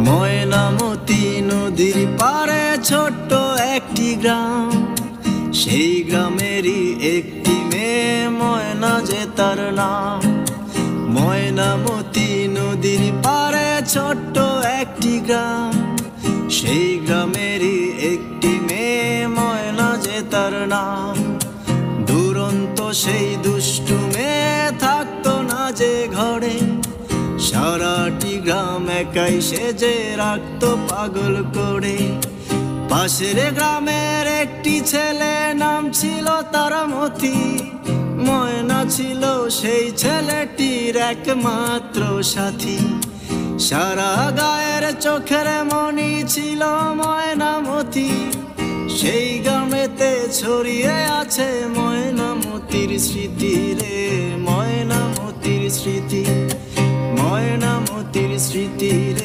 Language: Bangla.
ময়নামতি নদীর পাড়ে ছোট্ট একটি গ্রাম, সেই গ্রামেরই একটি মেয়ে ময়না যে তার নাম। ময়নামতি নদীর পাড়ে ছোট্ট একটি গ্রাম, সেই গ্রামেরই একটি মেয়ে ময়না যে তার নাম। দুরন্ত সেই দুষ্টু মেয়ে থাকতো না যে ঘরে, সারাটি গ্রাম একাই সেজে রাখতো পাগল করে। পাশের গ্রামের একটি ছেলে, নাম ছিল তার মতি। ময়না ছিল সেই ছেলেটির একমাত্র সাথী, সারা গায়ের চোখের মনি ছিল ময়নামতি। সেই গ্রামেতে ছড়িয়ে আছে ময়নামতির স্মৃতি রে, ময়নামতির স্মৃতি, ময়নামতির স্মৃতি রে।